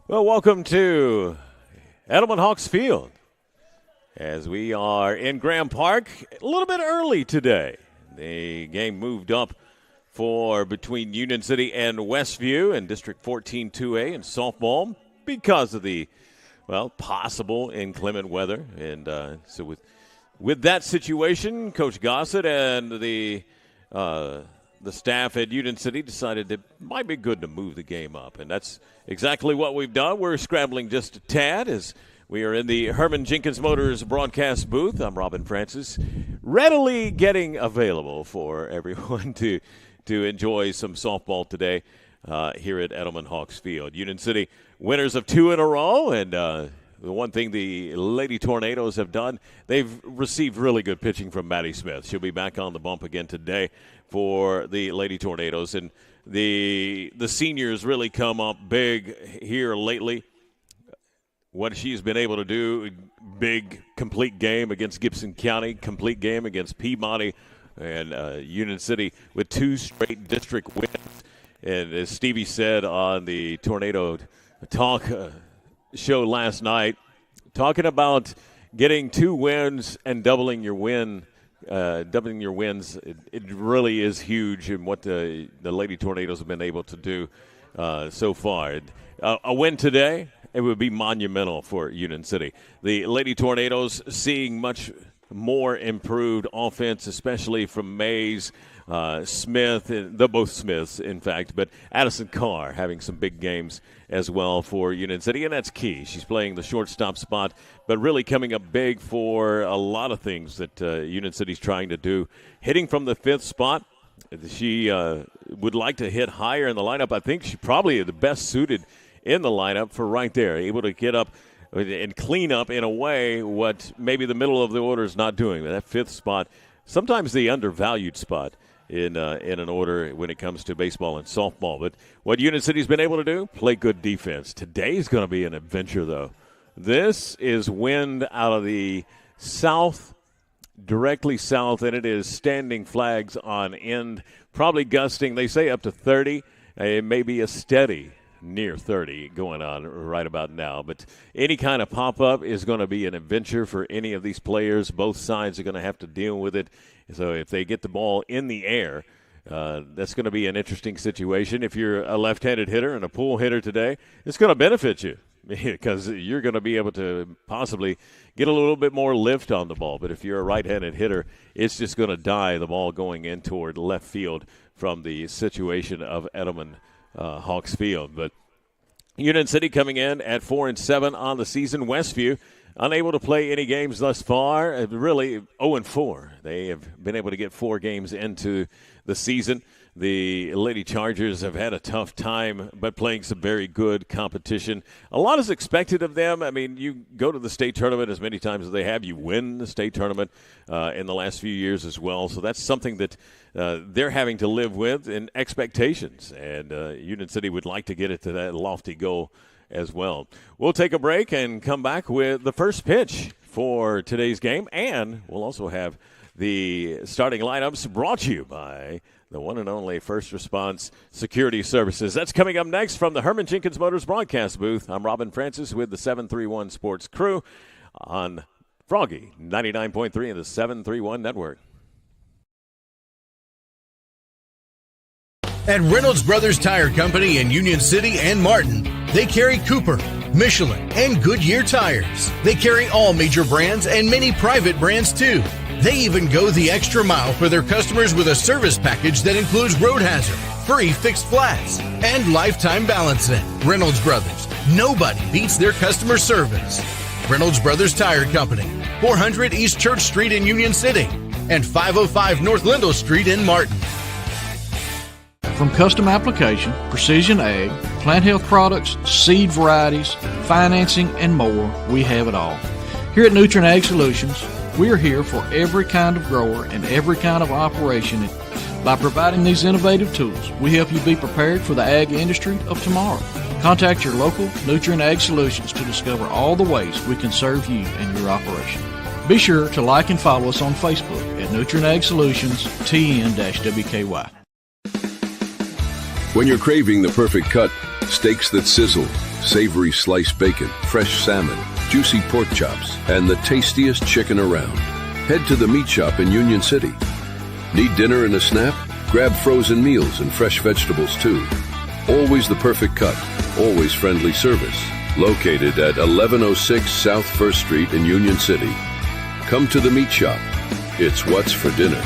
Well, welcome to Edelman Hawks Field as we are in Graham Park a little bit early today. The game moved up for between Union City and Westview in District 14 2A in softball because of the, possible inclement weather. And so with that situation, Coach Gossett and the staff at Union City decided it might be good to move the game up, and that's exactly what we've done. We're scrambling just a tad as we are in the Herman Jenkins Motors broadcast booth. I'm Robin Francis, readily getting available for everyone to enjoy some softball today here at Edelman Hawks Field. Union City winners of 2 in a row, and the one thing the Lady Tornadoes have done, they've received really good pitching from Maddie Smith. She'll be back on the bump again today for the Lady Tornadoes. And the seniors really come up big here lately. What she's been able to do, big complete game against Gibson County, complete game against Peabody, and Union City with 2 straight district wins. And as Stevie said on the Tornado Talk show last night, talking about getting 2 wins and doubling your wins, it really is huge in what the Lady Tornadoes have been able to do so far. A win today, it would be monumental for Union City. The Lady Tornadoes seeing much more improved offense, especially from Mays, Smith, and they're both Smiths, in fact, but Addison Carr having some big games as well for Union City, and that's key. She's playing the shortstop spot, but really coming up big for a lot of things that Union City's trying to do. Hitting from the 5th spot, she would like to hit higher in the lineup. I think she probably is the best suited in the lineup for right there, able to get up and clean up in a way what maybe the middle of the order is not doing. That 5th spot, sometimes the undervalued spot in an order when it comes to baseball and softball. But what Union City's been able to do, play good defense. Today's going to be an adventure, though. This is wind out of the south, directly south, and it is standing flags on end, probably gusting, they say up to 30. It may be a steady near 30 going on right about now. But any kind of pop-up is going to be an adventure for any of these players. Both sides are going to have to deal with it. So if they get the ball in the air, that's going to be an interesting situation. If you're a left-handed hitter and a pull hitter today, it's going to benefit you because you're going to be able to possibly get a little bit more lift on the ball. But if you're a right-handed hitter, it's just going to die the ball going in toward left field from the situation of Edelman Hawks Field. But Union City coming in at 4-7 on the season. Westview unable to play any games thus far, really 0-4. They have been able to get 4 games into the season. The Lady Chargers have had a tough time, but playing some very good competition. A lot is expected of them. I mean, you go to the state tournament as many times as they have. You win the state tournament in the last few years as well. So that's something that they're having to live with in expectations. And Union City would like to get it to that lofty goal as well. We'll take a break and come back with the first pitch for today's game. And we'll also have the starting lineups brought to you by the one and only First Response Security Services. That's coming up next from the Herman Jenkins Motors broadcast booth. I'm Robin Francis with the 731 Sports crew on Froggy 99.3 and the 731 Network. At Reynolds Brothers Tire Company in Union City and Martin, they carry Cooper, Michelin, and Goodyear tires. They carry all major brands and many private brands too. They even go the extra mile for their customers with a service package that includes road hazard, free fixed flats, and lifetime balancing. Reynolds Brothers, nobody beats their customer service. Reynolds Brothers Tire Company, 400 East Church Street in Union City and 505 North Lindell Street in Martin. From custom application, precision ag, plant health products, seed varieties, financing, and more, we have it all. Here at Nutrient Ag Solutions, we are here for every kind of grower and every kind of operation. By providing these innovative tools, we help you be prepared for the ag industry of tomorrow. Contact your local Nutrient Ag Solutions to discover all the ways we can serve you and your operation. Be sure to like and follow us on Facebook at Nutrient Ag Solutions TN-WKY. When you're craving the perfect cut, steaks that sizzle, Savory sliced bacon, fresh salmon, juicy pork chops, and the tastiest chicken around. Head to the meat shop in Union City. Need dinner and a snap? Grab frozen meals and fresh vegetables too. Always the perfect cut, always friendly service. Located at 1106 South 1st Street in Union City. Come to the meat shop. It's what's for dinner.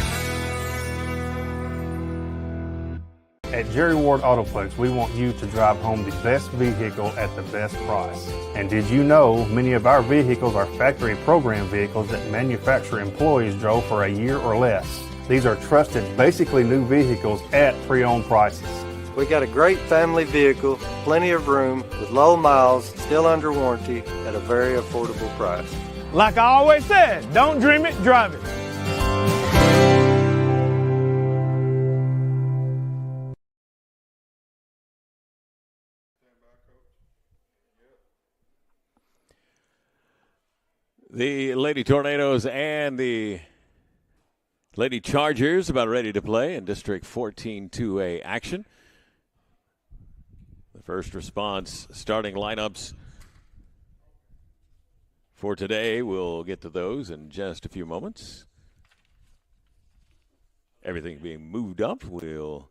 At Jerry Ward Autoplex, we want you to drive home the best vehicle at the best price. And did you know many of our vehicles are factory program vehicles that manufacturer employees drove for a year or less? These are trusted, basically new vehicles at pre-owned prices. We got a great family vehicle, plenty of room, with low miles, still under warranty, at a very affordable price. Like I always said, don't dream it, drive it. The Lady Tornadoes and the Lady Chargers about ready to play in District 14 2A action. The first response starting lineups for today. We'll get to those in just a few moments. Everything being moved up. We'll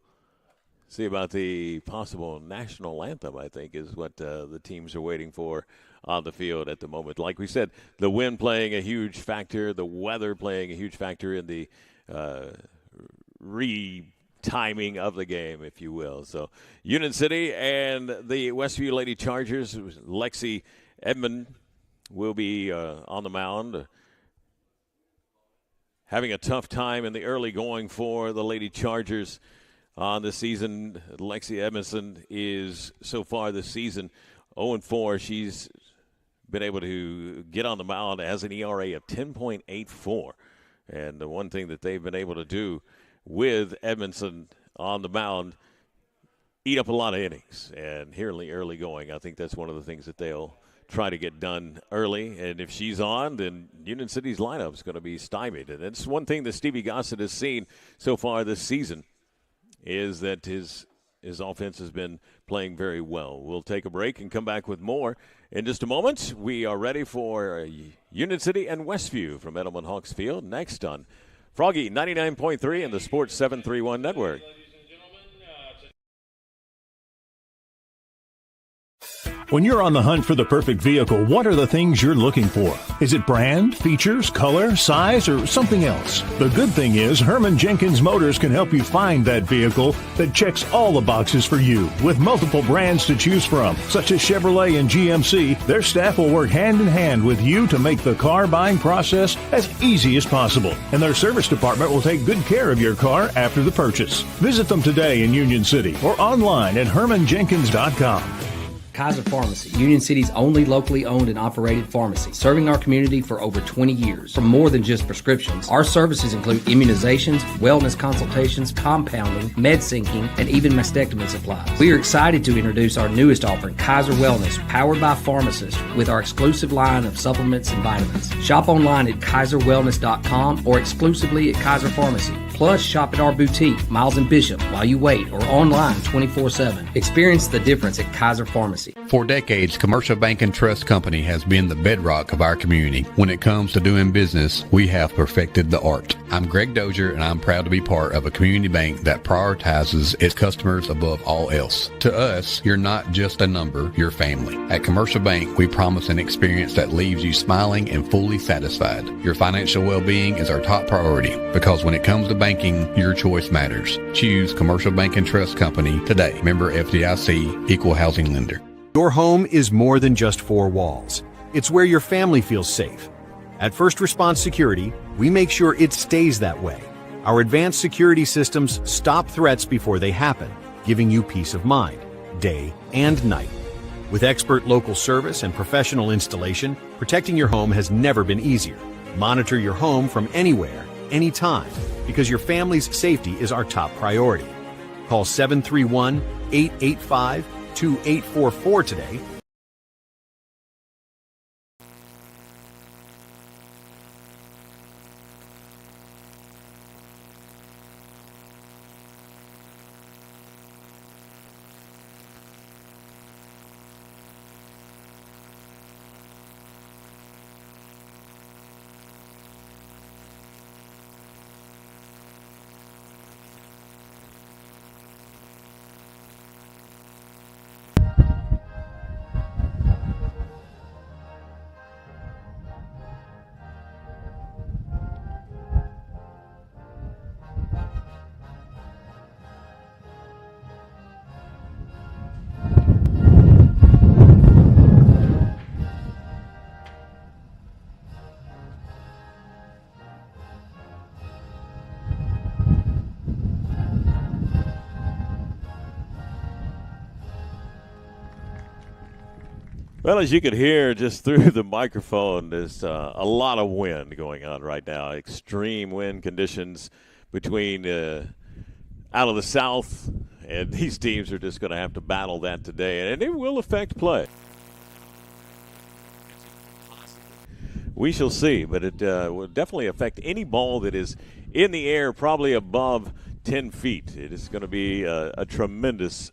see about the possible national anthem, I think, is what the teams are waiting for on the field at the moment. Like we said, the wind playing a huge factor, the weather playing a huge factor in the re-timing of the game, if you will. So Union City and the Westview Lady Chargers, Lexi Edmond will be on the mound. Having a tough time in the early going for the Lady Chargers on the season. Lexi Edmondson is, so far this season, 0-4. She's been able to get on the mound as an ERA of 10.84. And the one thing that they've been able to do with Edmondson on the mound, eat up a lot of innings. And here in the early going, I think that's one of the things that they'll try to get done early. And if she's on, then Union City's lineup is going to be stymied. And it's one thing that Stevie Gossett has seen so far this season, is that his offense has been playing very well. We'll take a break and come back with more in just a moment. We are ready for Union City and Westview from Edelman Hawks Field next on Froggy 99.3 and the Sports 731 Network. When you're on the hunt for the perfect vehicle, what are the things you're looking for? Is it brand, features, color, size, or something else? The good thing is Herman Jenkins Motors can help you find that vehicle that checks all the boxes for you. With multiple brands to choose from, such as Chevrolet and GMC, their staff will work hand in hand with you to make the car buying process as easy as possible. And their service department will take good care of your car after the purchase. Visit them today in Union City or online at hermanjenkins.com. Kaiser Pharmacy, Union City's only locally owned and operated pharmacy, serving our community for over 20 years. For more than just prescriptions, our services include immunizations, wellness consultations, compounding, med syncing, and even mastectomy supplies. We are excited to introduce our newest offering, Kaiser Wellness, powered by pharmacists, with our exclusive line of supplements and vitamins. Shop online at kaiserwellness.com or exclusively at Kaiser Pharmacy. Plus, shop at our boutique, Miles and Bishop, while you wait, or online 24/7. Experience the difference at Kaiser Pharmacy. For decades, Commercial Bank and Trust Company has been the bedrock of our community. When it comes to doing business, we have perfected the art. I'm Greg Dozier, and I'm proud to be part of a community bank that prioritizes its customers above all else. To us, you're not just a number, you're family. At Commercial Bank, we promise an experience that leaves you smiling and fully satisfied. Your financial well-being is our top priority, because when it comes to banking, your choice matters. Choose Commercial Bank and Trust Company today. Member FDIC, Equal Housing Lender. Your home is more than just four walls. It's where your family feels safe. At First Response Security, we make sure it stays that way. Our advanced security systems stop threats before they happen, giving you peace of mind, day and night. With expert local service and professional installation, protecting your home has never been easier. Monitor your home from anywhere, anytime, because your family's safety is our top priority. Call 731-885-2844 today. Well, as you could hear just through the microphone, there's a lot of wind going on right now. Extreme wind conditions between out of the south, and these teams are just going to have to battle that today, and it will affect play. We shall see, but it will definitely affect any ball that is in the air, probably above 10 feet. It is going to be a tremendous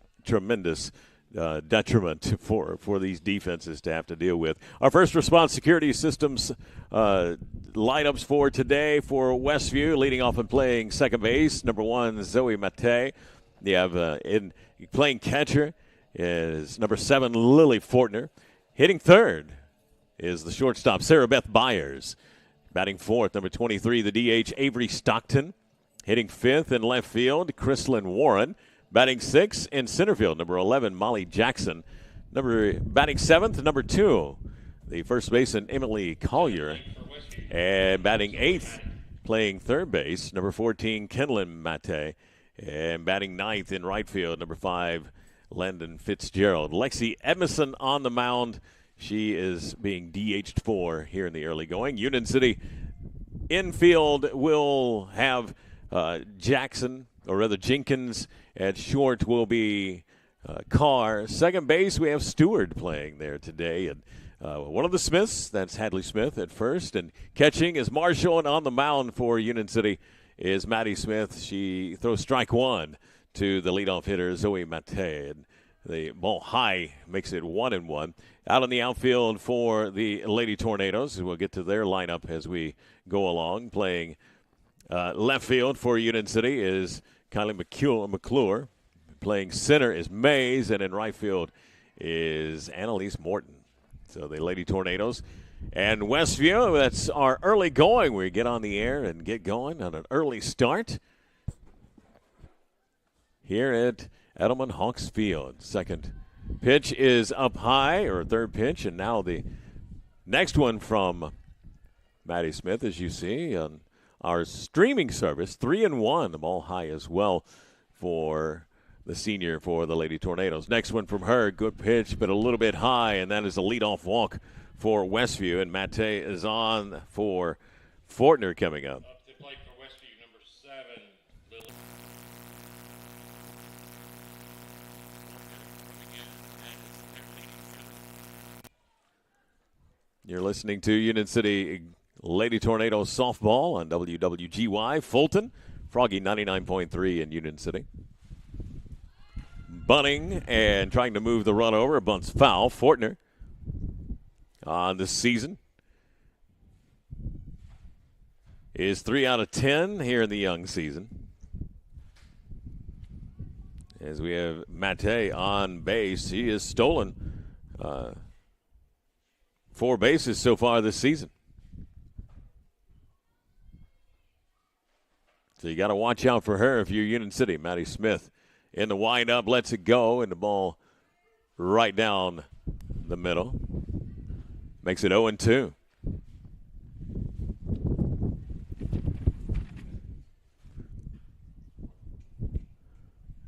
detriment for these defenses to have to deal with. Our first response security systems lineups for today for Westview, leading off and playing second base, number 1, Zoe Mate. You have playing catcher is number 7, Lily Fortner. Hitting third is the shortstop, Sarah Beth Byers. Batting fourth, number 23, the DH, Avery Stockton. Hitting fifth in left field, Chrislyn Warren. Batting sixth in center field, number 11, Molly Jackson. Batting seventh, number 2, the first baseman, Emily Collier. And batting eighth, playing third base, number 14, Kenlyn Mate. And batting ninth in right field, number 5, Landon Fitzgerald. Lexi Edmondson on the mound. She is being DH'd for here in the early going. Union City infield will have Jenkins. At short will be Carr. Second base, we have Stewart playing there today. And one of the Smiths, that's Hadley Smith at first. And catching is Marshall, and on the mound for Union City is Maddie Smith. She throws strike one to the leadoff hitter, Zoe Mate. And the ball high makes it 1-1. Out in the outfield for the Lady Tornadoes. We'll get to their lineup as we go along. Playing left field for Union City is Kylie McClure. Playing center is Mays, and in right field is Annalise Morton. So the Lady Tornadoes and Westview, that's our early going. We get on the air and get going on an early start here at Edelman Hawks Field. Second pitch is up high, or third pitch, and now the next one from Maddie Smith, as you see on our streaming service, 3-1, the ball high as well for the senior for the Lady Tornadoes. Next one from her, good pitch, but a little bit high, and that is a leadoff walk for Westview, and Mate is on for Fortner coming up. Up to plate for Westview, number 7, Lily. You're listening to Union City Lady Tornadoes softball on WWGY Fulton, Froggy 99.3 in Union City. Bunting and trying to move the run over. Bunts foul. Fortner on this season is 3 out of 10 here in the young season. As we have Mate on base, he has stolen 4 bases so far this season. So you got to watch out for her if you're Union City. Maddie Smith in the windup, lets it go, and the ball right down the middle. Makes it 0-2.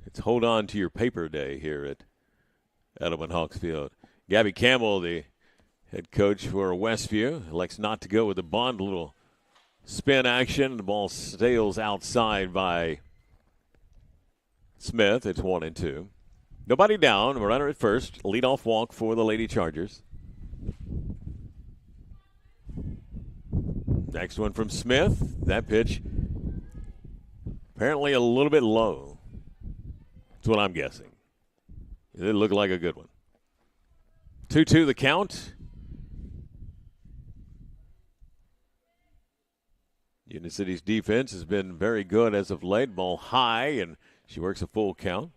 It's hold on to your paper day here at Edelman Hawks Field. Gabby Campbell, the head coach for Westview, elects not to go with the bunt. A little spin action. The ball sails outside by Smith. It's 1-2. Nobody down. Runner at first. Leadoff walk for the Lady Chargers. Next one from Smith. That pitch apparently a little bit low. That's what I'm guessing. It looked like a good one. 2-2 the count. Union City's defense has been very good as of late. Ball high, and she works a full count.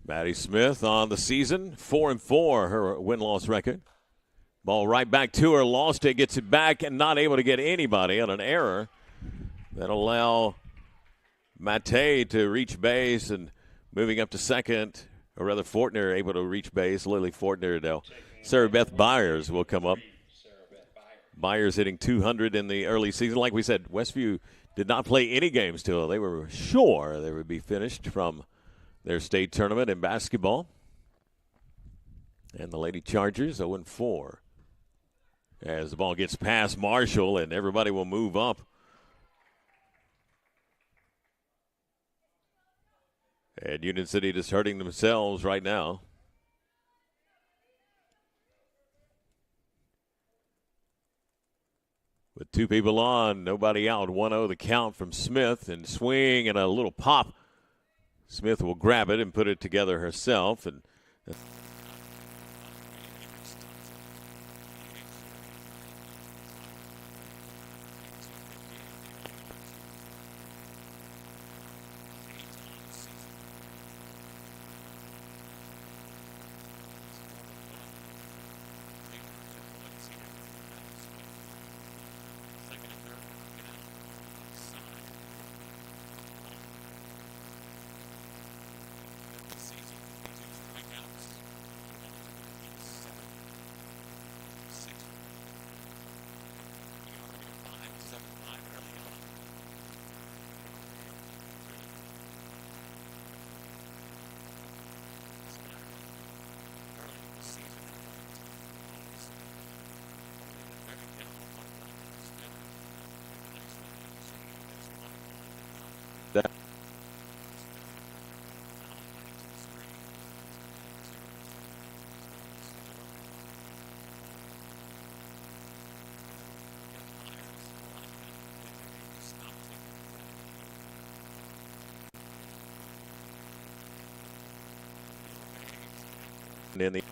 Maddie Smith on the season, 4-4, her win-loss record. Ball right back to her, lost it, gets it back, and not able to get anybody on an error. That'll allow Mate to reach base, and moving up to second, or rather Fortner able to reach base. Lily Fortner, now Sarah Beth Byers will come up. Byers hitting 200 in the early season. Like we said, Westview did not play any games till they were sure they would be finished from their state tournament in basketball. And the Lady Chargers 0-4. As the ball gets past Marshall, and everybody will move up. And Union City just hurting themselves right now. With two people on, nobody out. 1-0 the count from Smith, and swing and a little pop. Smith will grab it and put it together herself. And in the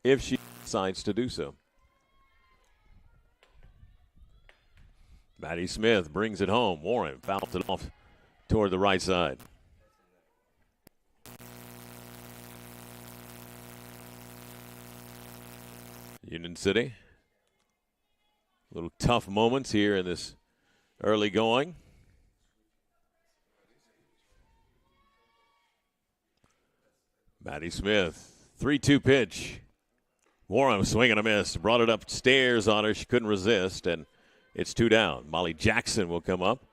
if she decides to do so. Maddie Smith brings it home. Warren fouls it off toward the right side. Union City. Little tough moments here in this early going. Maddie Smith, 3-2 pitch. Warren swinging a miss, brought it upstairs on her. She couldn't resist, and it's 2 down. Molly Jackson will come up.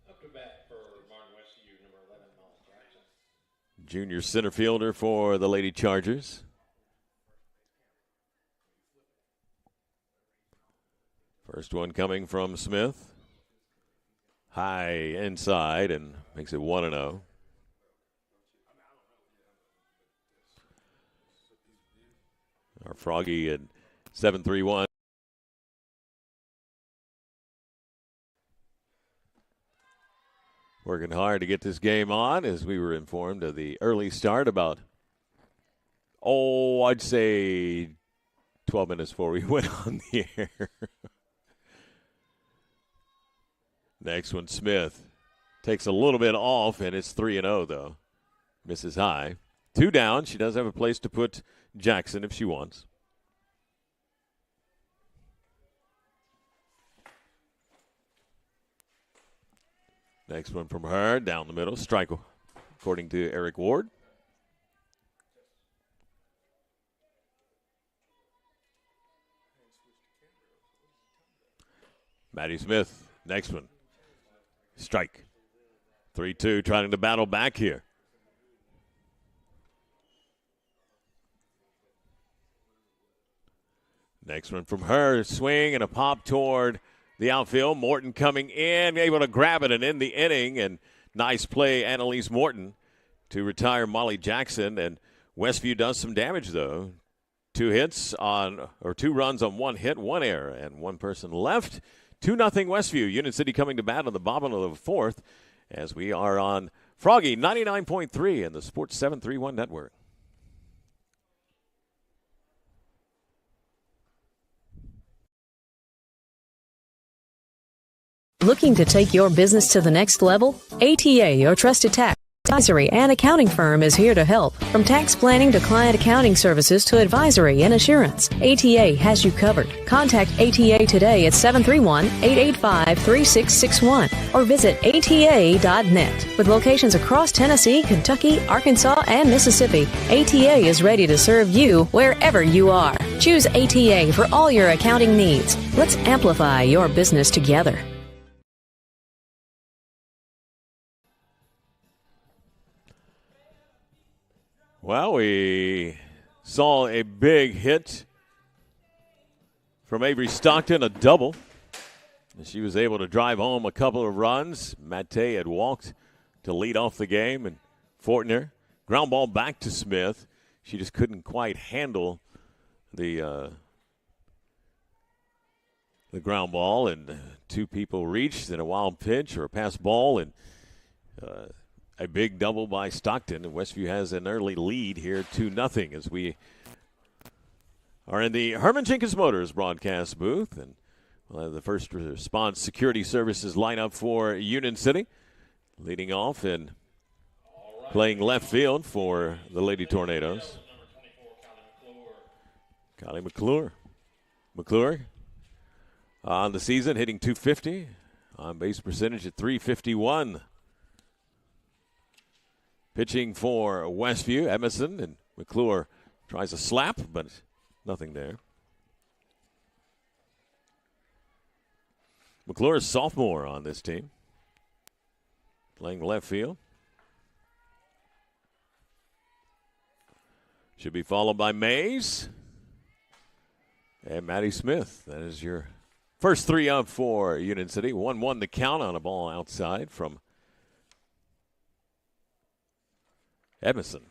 Up to bat for Martin Westview, number 11, Molly Jackson. Junior center fielder for the Lady Chargers. First one coming from Smith. High inside and makes it 1-0. Our Froggy at 7-3-1. Working hard to get this game on, as we were informed of the early start about, I'd say 12 minutes before we went on the air. Next one, Smith. Takes a little bit off, and it's 3-0, though. Misses high. 2 down. She does have a place to put Jackson if she wants. Next one from her, down the middle, strike, according to Eric Ward. Maddie Smith, next one, strike. 3-2, trying to battle back here. Next one from her, swing and a pop toward the outfield. Morton coming in, able to grab it and end the inning. And nice play, Annalise Morton, to retire Molly Jackson. And Westview does some damage, though. 2 runs on 1 hit, 1 error, and 1 person left. 2-0 Westview. Union City coming to bat on the bottom of the 4th, as we are on Froggy 99.3 and the Sports 731 Network. Looking to take your business to the next level? ATA, your trusted tax advisory and accounting firm, is here to help. From tax planning to client accounting services to advisory and assurance, ATA has you covered. Contact ATA today at 731-885-3661 or visit ATA.net. With locations across Tennessee, Kentucky, Arkansas, and Mississippi, ATA is ready to serve you wherever you are. Choose ATA for all your accounting needs. Let's amplify your business together. Well, we saw a big hit from Avery Stockton, a double. And she was able to drive home a couple of runs. Mate had walked to lead off the game, and Fortner, ground ball back to Smith. She just couldn't quite handle the ground ball, and 2 people reached, and a wild pitch or a pass ball, and a big double by Stockton, and Westview has an early lead here, 2-0, as we are in the Herman Jenkins Motors broadcast booth, and we'll have the first response security services lineup for Union City, leading off and playing left field for the Lady Tornadoes. Kylie McClure. McClure on the season, hitting .250, on base percentage at .351. Pitching for Westview, Emerson, and McClure tries a slap, but nothing there. McClure is sophomore on this team, playing left field. Should be followed by Mays and Maddie Smith. That is your first 3 up for Union City. 1-1 the count on a ball outside from Edmondson.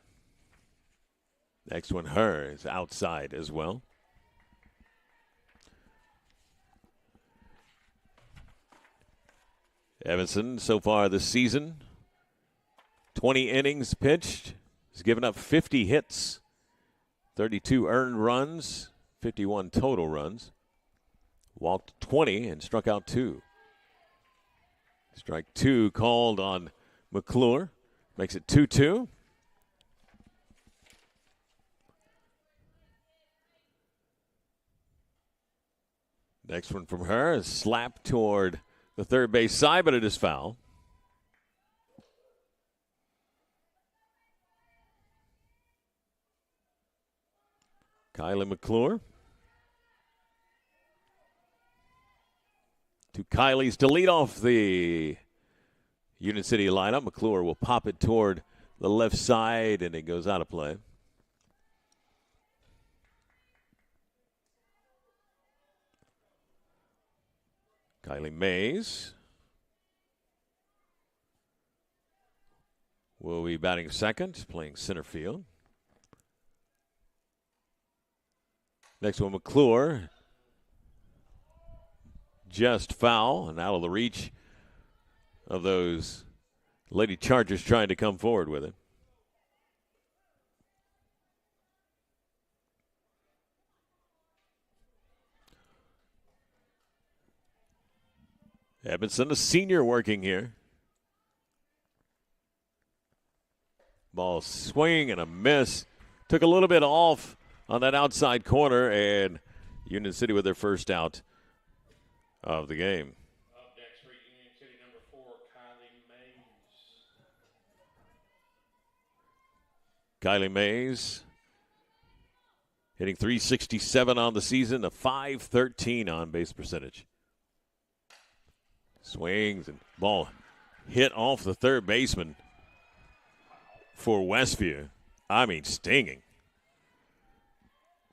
Next one, her, is outside as well. Evanson, so far this season, 20 innings pitched. He's given up 50 hits, 32 earned runs, 51 total runs. Walked 20 and struck out 2. Strike 2 called on McClure. Makes it 2-2. Next one from her is slapped toward the third base side, but it is foul. Kylie McClure. 2 Kylies to lead off the Union City lineup. McClure will pop it toward the left side, and it goes out of play. Kylie Mays will be batting second, playing center field. Next one, McClure. Just foul and out of the reach of those Lady Chargers trying to come forward with it. Edmondson, a senior, working here. Ball swing and a miss. Took a little bit off on that outside corner, and Union City with their first out of the game. Up next for Union City, number 4, Kylie Mays. Kylie Mays hitting .367 on the season, a .513 on base percentage. Swings and ball hit off the third baseman for Westview. I mean, stinging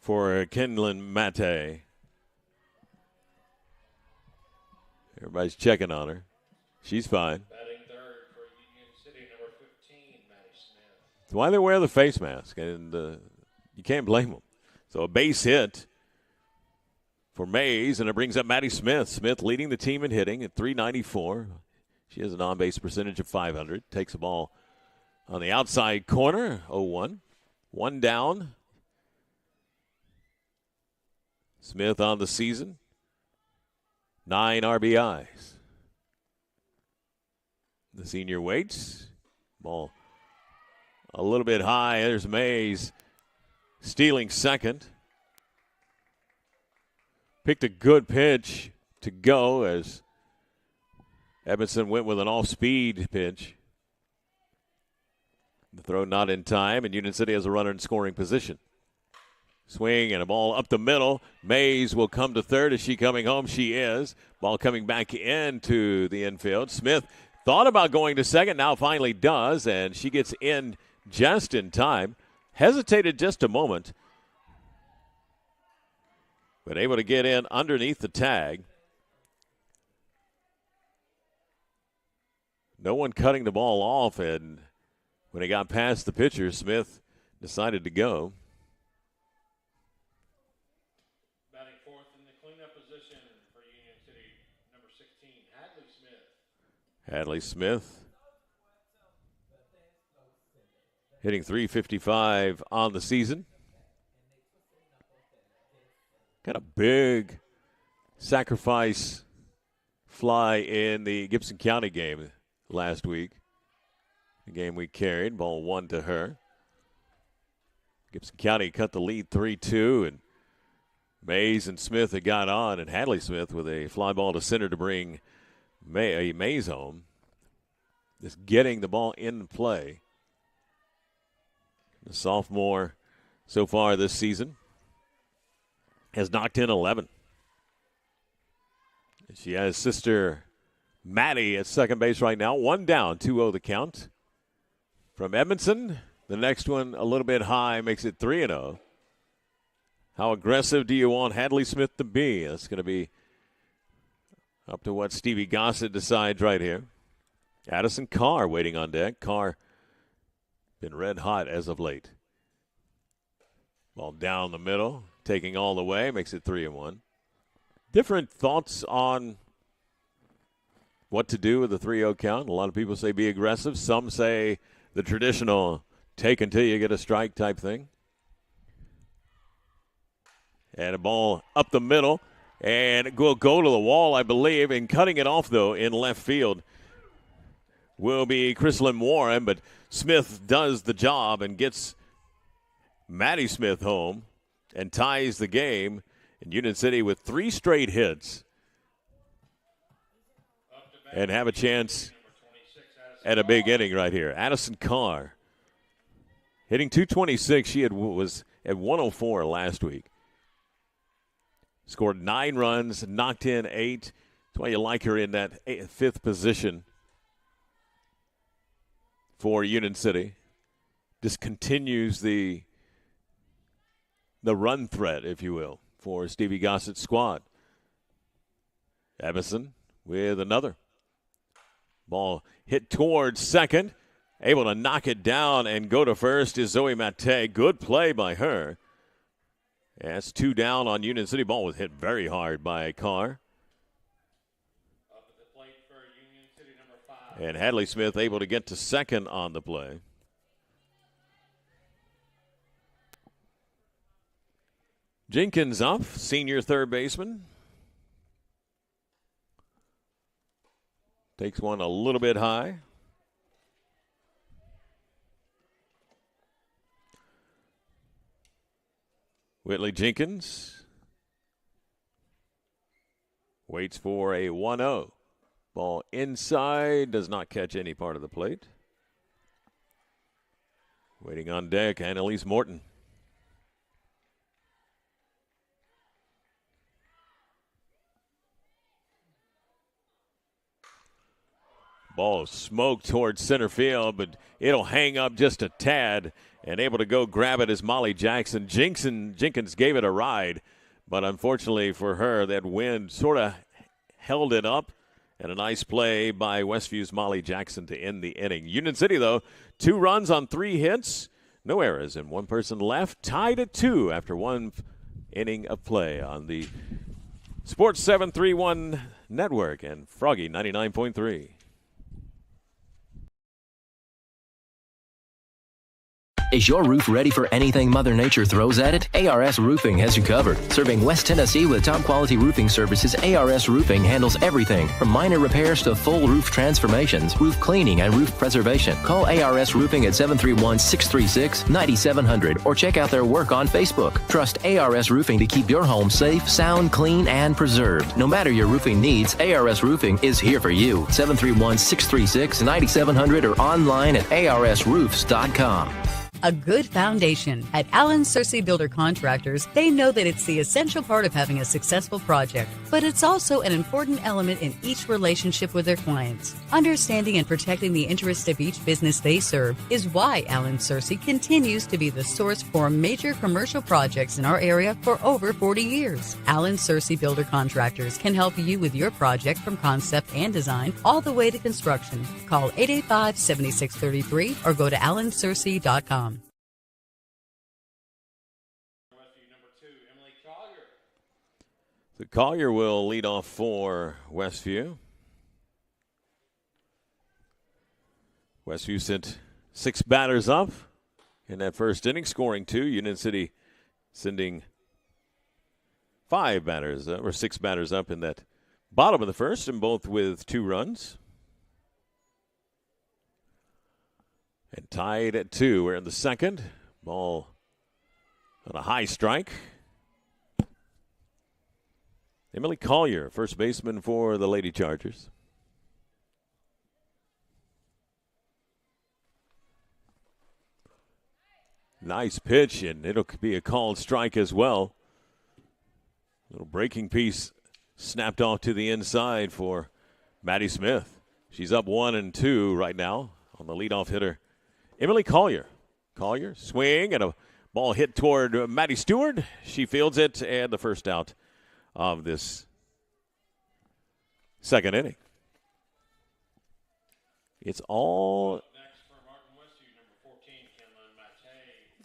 for Kenlin Mate. Everybody's checking on her. She's fine. Batting third for Union City, number 15, Maddie Smith. That's why they wear the face mask, and you can't blame them. So a base hit for Mays, and it brings up Maddie Smith. Smith leading the team in hitting at .394. She has an on-base percentage of .500. Takes the ball on the outside corner, 0-1. One down. Smith on the season, 9 RBIs. The senior waits. Ball a little bit high. There's Mays stealing second. Picked a good pitch to go as Edmondson went with an off-speed pitch. The throw not in time, and Union City has a runner in scoring position. Swing and a ball up the middle. Mays will come to third. Is she coming home? She is. Ball coming back into the infield. Smith thought about going to second, now finally does, and she gets in just in time. Hesitated just a moment, but able to get in underneath the tag. No one cutting the ball off, and when he got past the pitcher, Smith decided to go. Batting fourth in the cleanup position for Union City, number 16, Hadley Smith. Hadley Smith hitting .355 on the season. Got a big sacrifice fly in the Gibson County game last week. The game we carried, ball 1 to her. Gibson County cut the lead 3-2, and Mays and Smith had got on, and Hadley Smith with a fly ball to center to bring Mays home. Just getting the ball in play. The sophomore so far this season has knocked in 11. She has sister Maddie at second base right now. One down, 2-0 the count. From Edmondson, the next one a little bit high, makes it 3-0. How aggressive do you want Hadley Smith to be? That's going to be up to what Stevie Gossett decides right here. Addison Carr waiting on deck. Carr been red hot as of late. Ball down the middle, taking all the way, makes it 3-1. Different thoughts on what to do with the 3-0 count. A lot of people say be aggressive. Some say the traditional take until you get a strike type thing. And a ball up the middle, and it will go to the wall, I believe. And cutting it off, though, in left field will be Chrislyn Warren, but Smith does the job and gets Maddie Smith home and ties the game. And Union City with 3 straight hits and have a chance at a big inning right here. Addison Carr hitting .226. She was at 104 last week. Scored 9 runs, knocked in 8. That's why you like her in that 5th position for Union City. Just continues the run threat, if you will, for Stevie Gossett's squad. Emerson with another. Ball hit towards second. Able to knock it down and go to first is Zoe Mate. Good play by her. That's 2 down on Union City. Ball was hit very hard by Carr. Up at the plate for Union City, number 5. And Hadley Smith able to get to second on the play. Jenkins up, senior third baseman. Takes one a little bit high. Whitley Jenkins waits for a 1-0. Ball inside, does not catch any part of the plate. Waiting on deck, Annalise Morton. Ball smoked towards center field, but it'll hang up just a tad, and able to go grab it is Molly Jackson. Jenkins gave it a ride, but unfortunately for her, that wind sort of held it up, and a nice play by Westview's Molly Jackson to end the inning. Union City, though, 2 runs on 3 hits, no errors, and 1 person left, tied at 2 after 1 inning of play on the Sports 731 Network and Froggy 99.3. Is your roof ready for anything Mother Nature throws at it? ARS Roofing has you covered. Serving West Tennessee with top-quality roofing services, ARS Roofing handles everything from minor repairs to full roof transformations, roof cleaning, and roof preservation. Call ARS Roofing at 731-636-9700 or check out their work on Facebook. Trust ARS Roofing to keep your home safe, sound, clean, and preserved. No matter your roofing needs, ARS Roofing is here for you. 731-636-9700 or online at arsroofs.com. A good foundation. At Allen Searcy Builder Contractors, they know that it's the essential part of having a successful project, but it's also an important element in each relationship with their clients. Understanding and protecting the interests of each business they serve is why Allen Searcy continues to be the source for major commercial projects in our area for over 40 years. Allen Searcy Builder Contractors can help you with your project from concept and design all the way to construction. Call 885-7633 or go to allensearcy.com. The Collier will lead off for Westview. Westview sent 6 batters up in that first inning, scoring 2. Union City sending 5 batters up, or 6 batters up in that bottom of the first, and both with 2 runs. And tied at 2. We're in the second. Ball on a high strike. Emily Collier, first baseman for the Lady Chargers. Nice pitch, and it'll be a called strike as well. Little breaking piece snapped off to the inside for Maddie Smith. She's up 1-2 right now on the leadoff hitter, Emily Collier. Collier, swing, and a ball hit toward Maddie Stewart. She fields it, and the first out of this second inning. It's all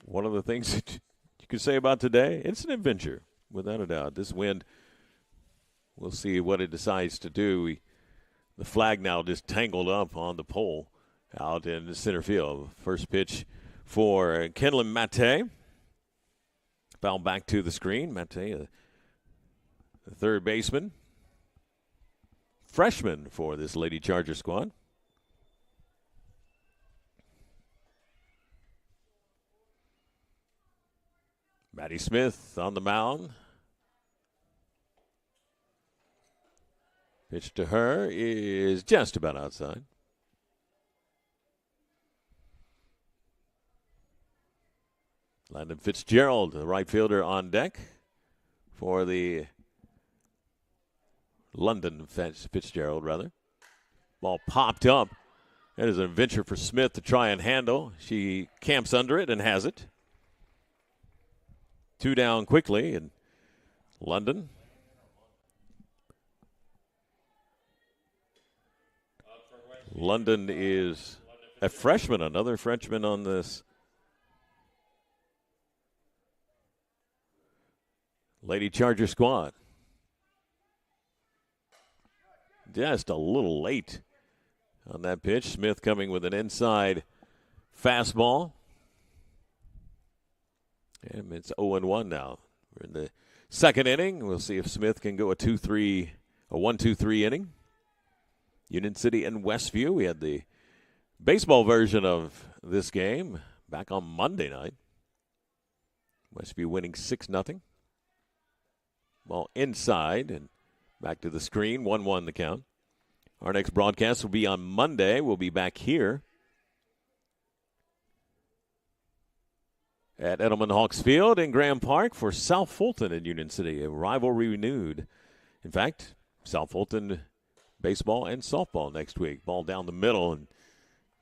one of the things that you could say about today. It's an adventure, without a doubt. This wind, we'll see what it decides to do. The flag now just tangled up on the pole out in the center field. First pitch for Kenlyn Mate. Foul back to the screen. Mate, the third baseman, freshman for this Lady Charger squad. Maddie Smith on the mound. Pitch to her is just about outside. Landon Fitzgerald, the right fielder, on deck for the London Fitzgerald, rather. Ball popped up. That is an adventure for Smith to try and handle. She camps under it and has it. 2 down quickly, and London. London is a freshman, another freshman on this Lady Charger squad. Just a little late on that pitch. Smith coming with an inside fastball. And it's 0-1 now. We're in the second inning. We'll see if Smith can go a 1-2-3 inning. Union City and Westview. We had the baseball version of this game back on Monday night. Westview winning 6-0. Ball inside and back to the screen. 1-1 the count. Our next broadcast will be on Monday. We'll be back here at Edelman Hawks Field in Graham Park for South Fulton and Union City. A rivalry renewed. In fact, South Fulton baseball and softball next week. Ball down the middle, and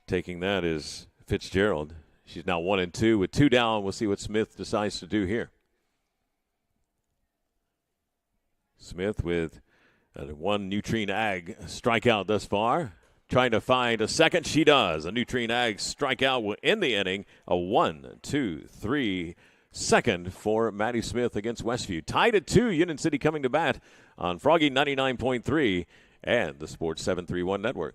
taking that is Fitzgerald. She's now 1-2 with 2 down. We'll see what Smith decides to do here. Smith with one Nutrien Ag strikeout thus far. Trying to find a second. She does. A Nutrien Ag strikeout will end the inning. A 1-2-3 second for Maddie Smith against Westview. Tied at 2. Union City coming to bat on Froggy 99.3 and the Sports 731 Network.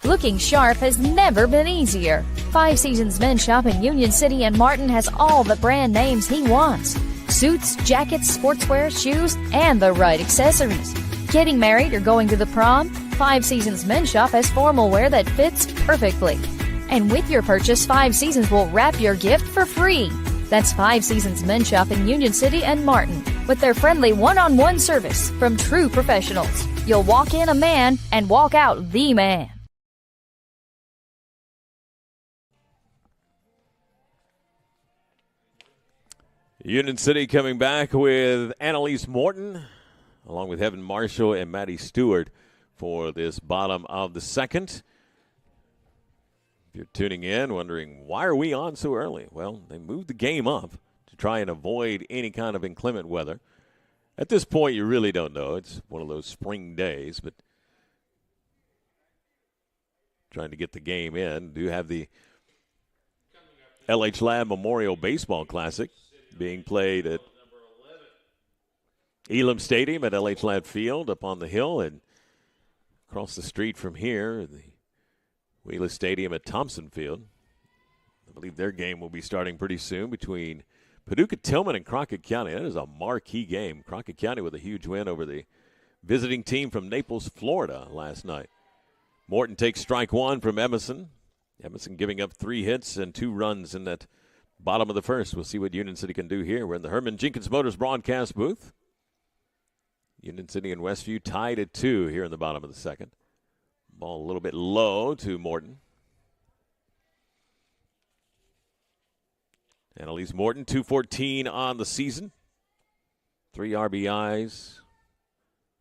Looking sharp has never been easier. 5 Seasons Men's Shop in Union City and Martin has all the brand names he wants. Suits, jackets, sportswear, shoes, and the right accessories. Getting married or going to the prom? 5 Seasons Men's Shop has formal wear that fits perfectly. And with your purchase, 5 Seasons will wrap your gift for free. That's 5 Seasons Men's Shop in Union City and Martin with their friendly one-on-one service from true professionals. You'll walk in a man and walk out the man. Union City coming back with Annalise Morton, along with Heaven Marshall and Maddie Stewart for this bottom of the second. If you're tuning in, wondering, why are we on so early? Well, they moved the game up to try and avoid any kind of inclement weather. At this point, you really don't know. It's one of those spring days, but trying to get the game in. Do have the LH Lab Memorial Baseball Classic being played at Elam Stadium at LH Lab Field up on the hill, and across the street from here, the Wheeler Stadium at Thompson Field. I believe their game will be starting pretty soon between Paducah Tillman and Crockett County. That is a marquee game. Crockett County with a huge win over the visiting team from Naples, Florida last night. Morton takes strike one from Emerson. Emerson giving up 3 hits and 2 runs in that bottom of the first. We'll see what Union City can do here. We're in the Herman Jenkins Motors broadcast booth. Union City and Westview tied at 2 here in the bottom of the second. Ball a little bit low to Morton. Annalise Morton, 214 on the season. 3 RBIs.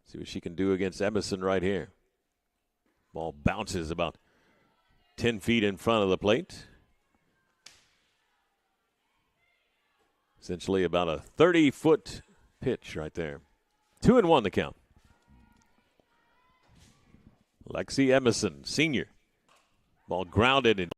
See what she can do against Emerson right here. Ball bounces about 10 feet in front of the plate. Essentially about a 30-foot pitch right there. 2-1 the count. Lexi Emerson, senior. Ball grounded in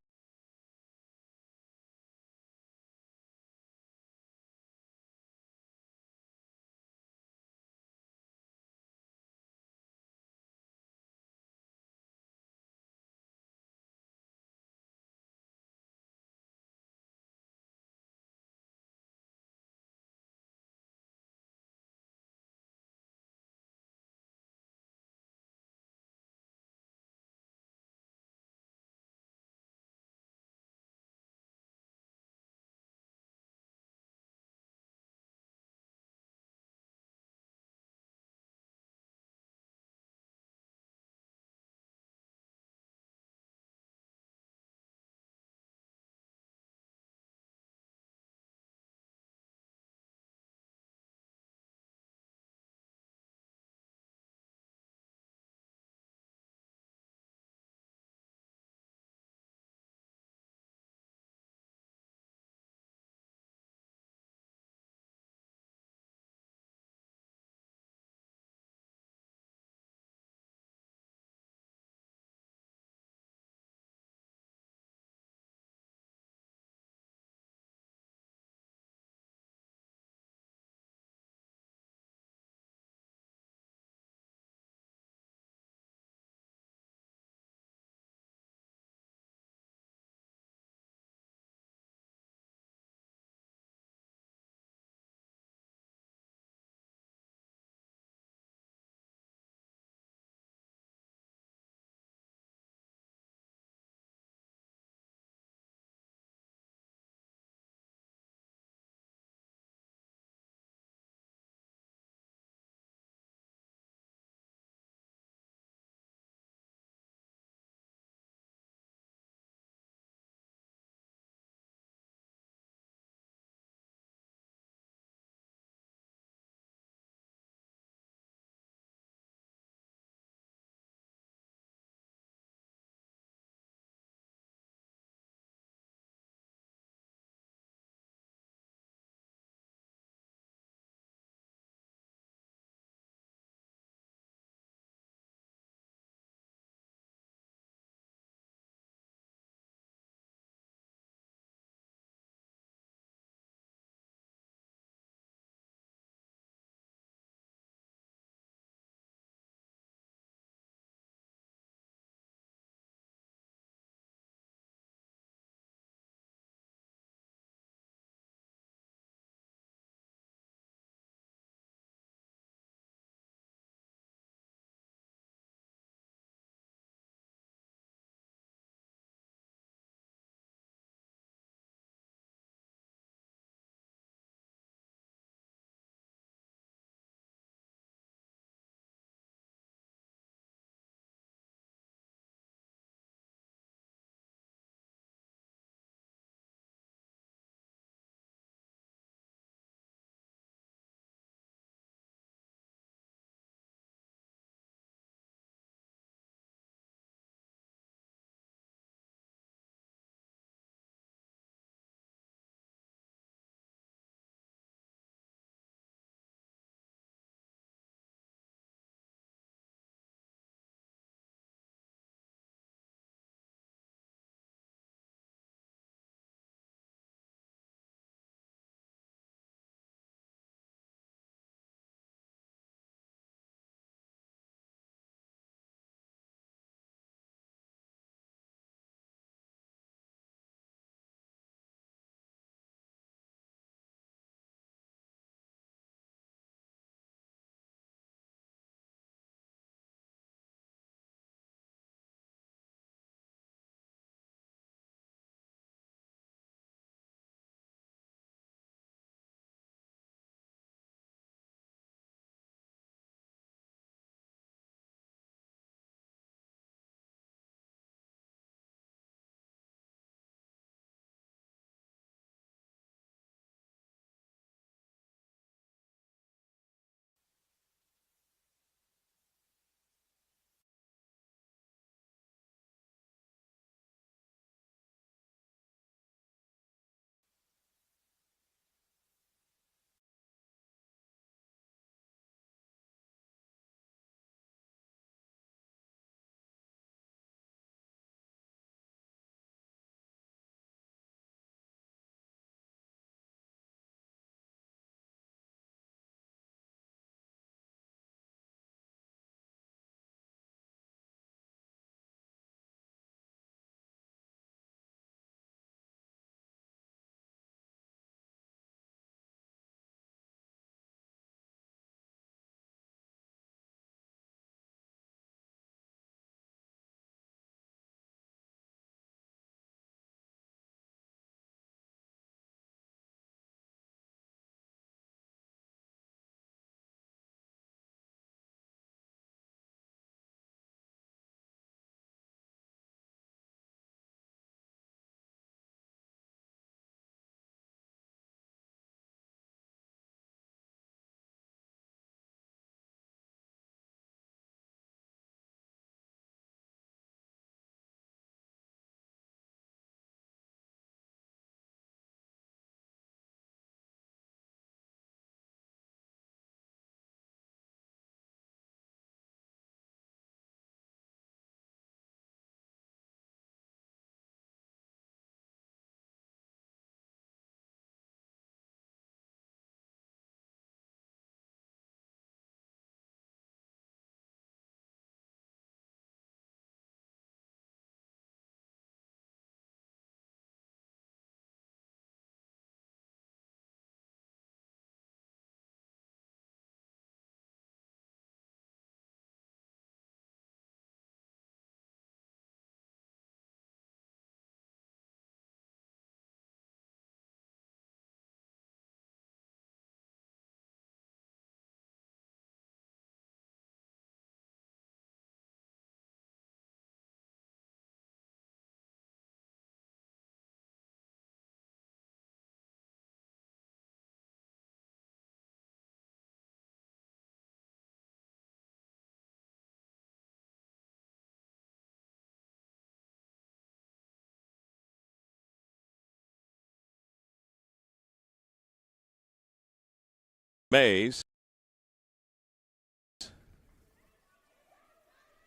Mays.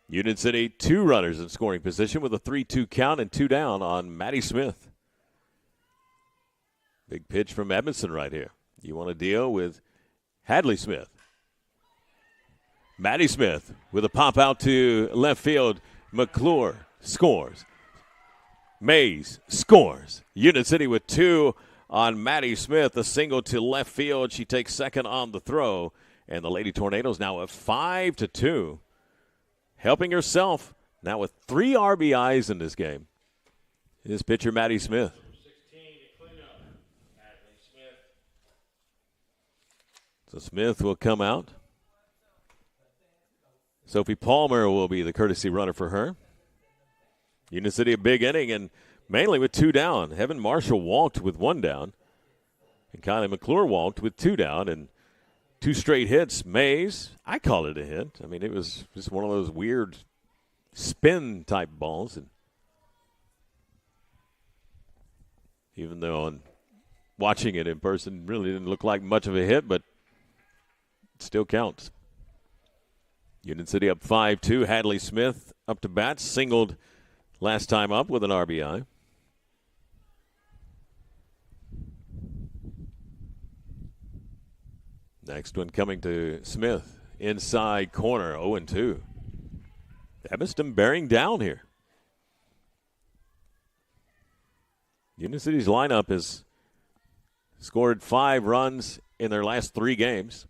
Union City, 2 runners in scoring position with a 3-2 count and 2 down on Maddie Smith. Big pitch from Edmondson right here. You want to deal with Hadley Smith. Maddie Smith with a pop out to left field. McClure scores. Mays scores. Union City with 2 on Maddie Smith. A single to left field. She takes second on the throw. And the Lady Tornadoes now at 5-2. Helping herself now with 3 RBIs in this game. Is pitcher Maddie Smith. So Smith will come out. Sophie Palmer will be the courtesy runner for her. Union City a big inning and mainly with 2 down. Heaven Marshall walked with 1 down. And Kylie McClure walked with 2 down. And 2 straight hits. Mays, I call it a hit. I mean, it was just one of those weird spin-type balls. And even though on watching it in person really didn't look like much of a hit, but it still counts. Union City up 5-2. Hadley Smith up to bat. Singled last time up with an RBI. Next one coming to Smith. Inside corner, 0-2. Evanston bearing down here. Union City's lineup has scored 5 runs in their last 3 games.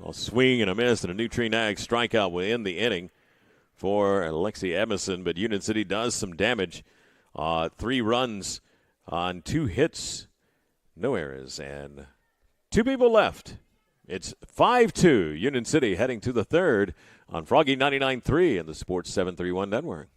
A swing and a miss and a Nutrien Ag strikeout within the inning for Alexi Emerson, but Union City does some damage. 3 runs on 2 hits, no errors, and 2 people left. It's 5-2, Union City heading to the 3rd on Froggy 99.3 and the Sports 731 Network.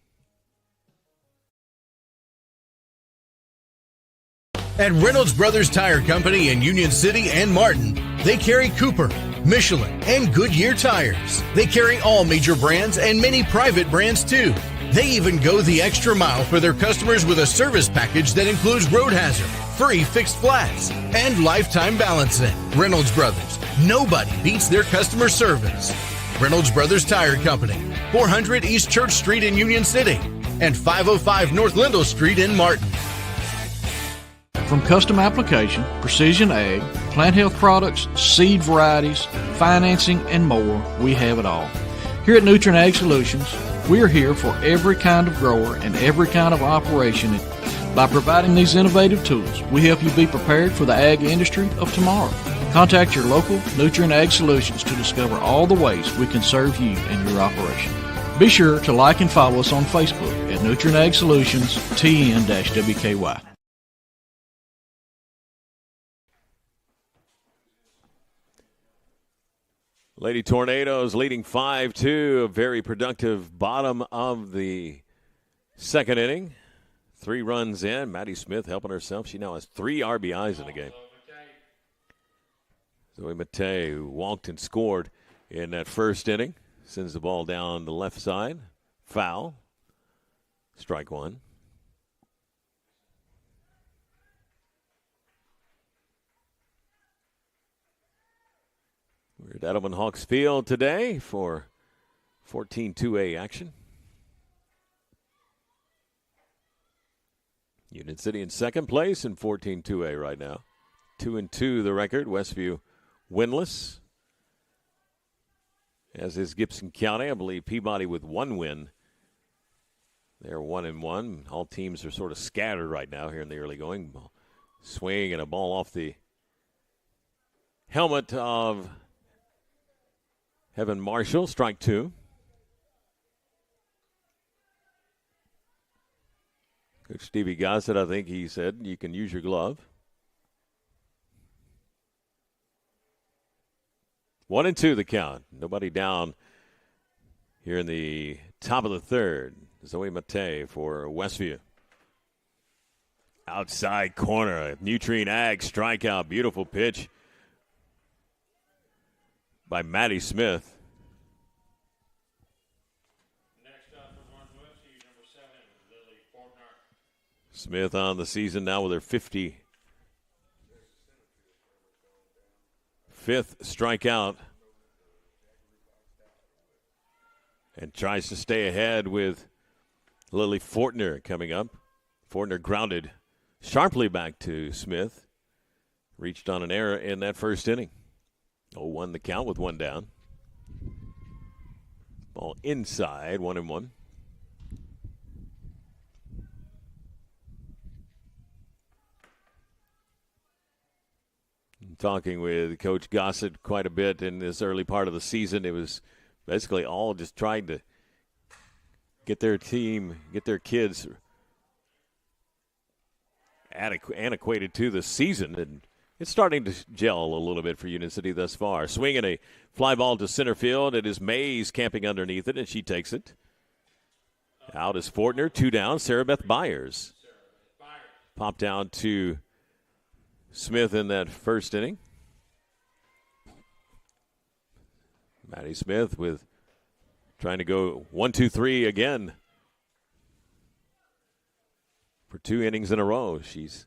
At Reynolds Brothers Tire Company in Union City and Martin, they carry Cooper, Michelin, and Goodyear tires. They carry all major brands and many private brands too. They even go the extra mile for their customers with a service package that includes road hazard, free fixed flats, and lifetime balancing. Reynolds Brothers, nobody beats their customer service. Reynolds Brothers Tire Company, 400 East Church Street in Union City and 505 North Lindell Street in Martin. From custom application, precision ag, plant health products, seed varieties, financing, and more, we have it all. Here at Nutrien Ag Solutions, we're here for every kind of grower and every kind of operation. By providing these innovative tools, we help you be prepared for the ag industry of tomorrow. Contact your local Nutrien Ag Solutions to discover all the ways we can serve you and your operation. Be sure to like and follow us on Facebook at Nutrien Ag Solutions TN-WKY. Lady Tornadoes leading 5-2, a very productive bottom of the 2nd inning. 3 runs in. Maddie Smith helping herself. She now has 3 RBIs in the game. Zoe Matei, who walked and scored in that 1st inning, sends the ball down the left side. Foul. Strike 1. We're at Edelman Hawks Field today for 14-2A action. Union City in 2nd place in 14-2A right now. 2-2 the record. Westview winless. As is Gibson County. I believe Peabody with 1 win. They're 1-1. All teams are sort of scattered right now here in the early going. Swing and a ball off the helmet of Heaven Marshall, strike 2. Coach Stevie Gossett, I think he said, you can use your glove. 1-2 the count. Nobody down here in the top of the 3rd. Zoe Matei for Westview. Outside corner, Nutrien Ag strikeout. Beautiful pitch by Maddie Smith. Next up for Northwest, number 7, Lily Fortner. Smith on the season now with her fifth strikeout. And tries to stay ahead with Lily Fortner coming up. Fortner grounded sharply back to Smith. Reached on an error in that first inning. 0-1 the count with one down. Ball inside, 1-1. Talking with Coach Gossett quite a bit in this early part of the season. It was basically all just trying to get their team, get their kids antiquated to the season. And it's starting to gel a little bit for Union City thus far. Swinging a fly ball to center field. It is Mays camping underneath it, and she takes it. Out is Fortner. 2 down. Sarah Beth Byers. Popped down to Smith in that first inning. Maddie Smith with trying to go 1-2-3 again for 2 innings in a row. She's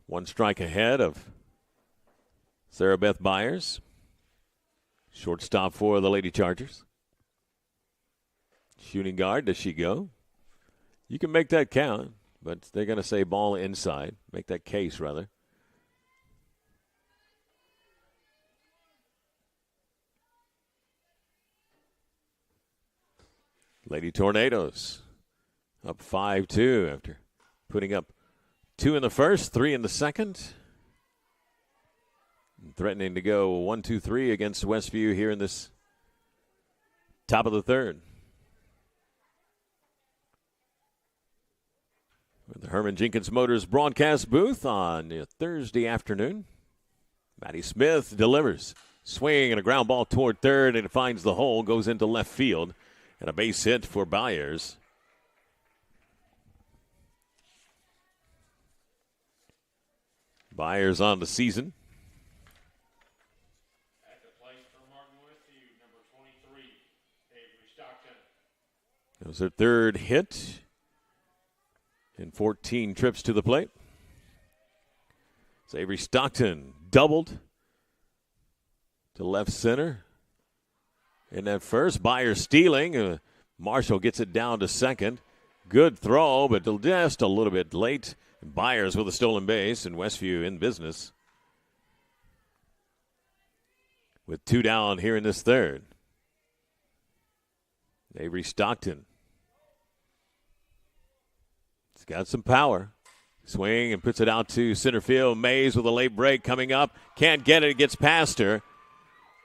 1 strike ahead of Sarah Beth Byers. Shortstop for the Lady Chargers. Shooting guard, does she go? You can make that count, but they're going to say ball inside. Make that case, rather. Lady Tornadoes up 5-2 after putting up 2 in the first, 3 in the second. And threatening to go 1-2-3 against Westview here in this top of the third. With the Herman Jenkins Motors broadcast booth on Thursday afternoon. Maddie Smith delivers. Swing and a ground ball toward third, and it finds the hole, goes into left field. And a base hit for Byers. Byers on the season. At the plate for Martin Westview, number 23, Avery Stockton. That was her third hit in 14 trips to the plate. So Avery Stockton doubled to left center. In that first, Byers stealing. Marshall gets it down to second. Good throw, but just a little bit late. Byers with a stolen base, and Westview in business. With 2 down here in this third. Avery Stockton. It's got some power. Swing and puts it out to center field. Mays with a late break coming up. Can't get it. It gets past her.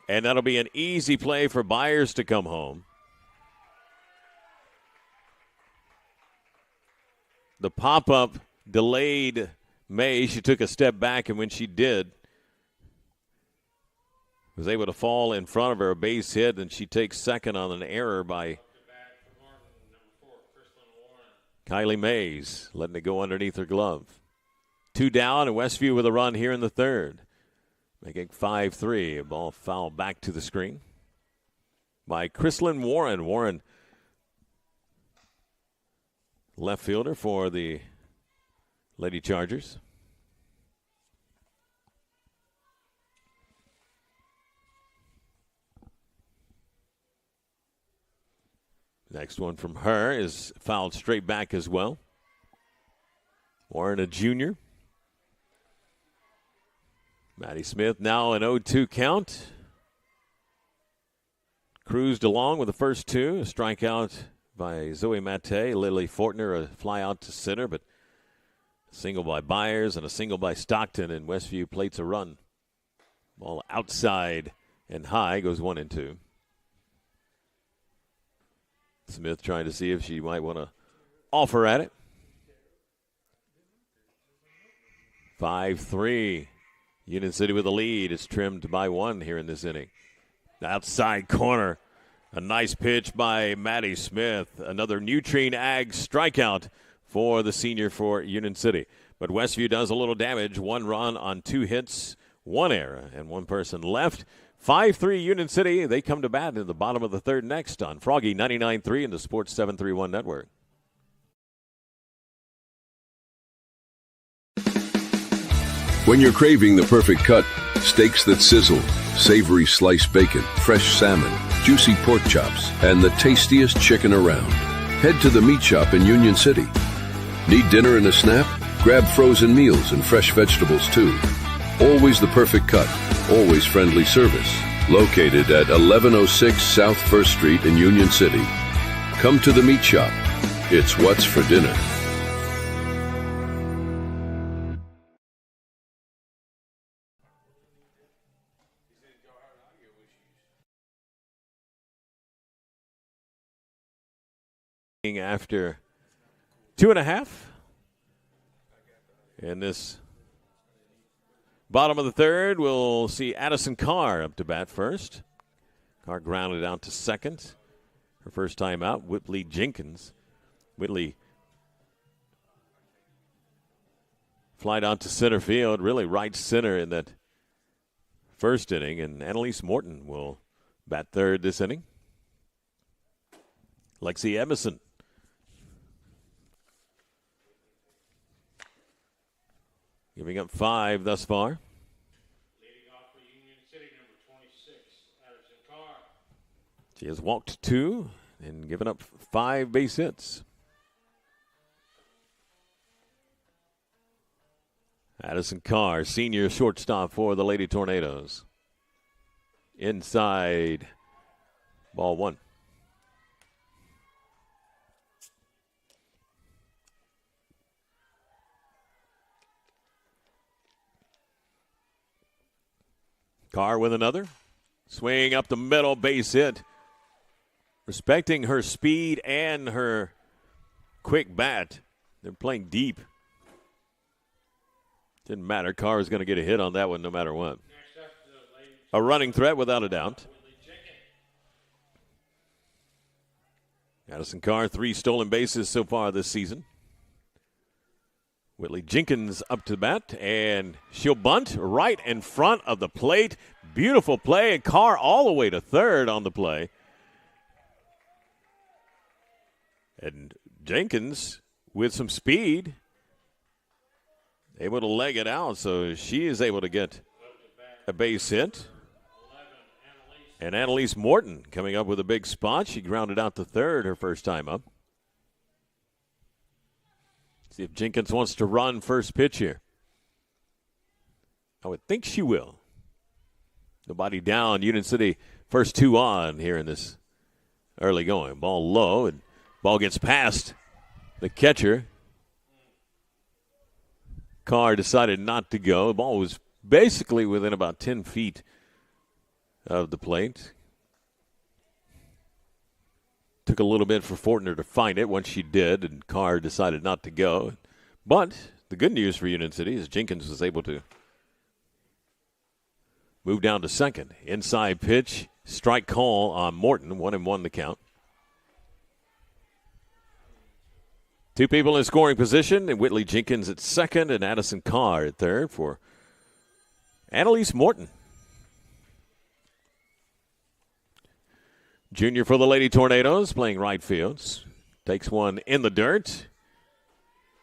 And that'll be an easy play for Byers to come home. The pop-up delayed May. She took a step back, and when she did, was able to fall in front of her, a base hit, and she takes second on an error by Kylie Mays, letting it go underneath her glove. 2 down, and Westview with a run here in the third. Making 5-3. A ball foul back to the screen by Chrislyn Warren. Warren, left fielder for the Lady Chargers. Next one from her is fouled straight back as well. Warren, a junior. Maddie Smith now an 0-2 count. Cruised along with the first 2. A strikeout by Zoe Mate. Lily Fortner, a fly out to center, but a single by Byers and a single by Stockton, and Westview plates a run. Ball outside and high, goes 1-2. Smith trying to see if she might want to offer at it. 5-3. Union City with a lead. It's trimmed by 1 here in this inning. Outside corner. A nice pitch by Maddie Smith. Another Nutrien Ag strikeout for the senior for Union City. But Westview does a little damage. 1 run on 2 hits, 1 error, and 1 person left. 5-3 Union City. They come to bat in the bottom of the third next on Froggy 99.3 and the Sports 731 Network. When you're craving the perfect cut, Steaks that sizzle, savory sliced bacon, fresh salmon, juicy pork chops, and the tastiest chicken around. Head to the meat shop in Union City. Need dinner and a snap? Grab frozen meals and fresh vegetables too. Always the perfect cut, always friendly service. Located at 1106 South 1st Street in Union City. Come to the meat shop. It's what's for dinner. After 2.5 in this bottom of the third, we'll see Addison Carr up to bat first. Carr grounded out to second. Her first time out, Whitley Jenkins. Whitley flied out to center field, really right center in that first inning, and Annalise Morton will bat third this inning. Lexi Emerson giving up 5 thus far. Leading off for Union City, number 26, Addison Carr. She has walked 2 and given up 5 base hits. Addison Carr, senior shortstop for the Lady Tornadoes. Inside, ball 1. Carr with another. Swing up the middle, base hit. Respecting her speed and her quick bat. They're playing deep. Didn't matter. Carr is going to get a hit on that one no matter what. A running threat without a doubt. Addison Carr, 3 stolen bases so far this season. Whitley Jenkins up to the bat, and she'll bunt right in front of the plate. Beautiful play, and Carr all the way to third on the play. And Jenkins, with some speed, able to leg it out, so she is able to get a base hit. And Annalise Morton coming up with a big spot. She grounded out to third her first time up. See if Jenkins wants to run first pitch here. I would think she will. Nobody down. Union City first 2 on here in this early going. Ball low, and ball gets past the catcher. Carr decided not to go. The ball was basically within about 10 feet of the plate. Took a little bit for Fortner to find it once she did, and Carr decided not to go. But the good news for Union City is Jenkins was able to move down to second. Inside pitch, strike call on Morton, 1-1 the count. 2 people in scoring position, and Whitley Jenkins at second and Addison Carr at third for Annalise Morton. Junior for the Lady Tornadoes, playing right field. Takes one in the dirt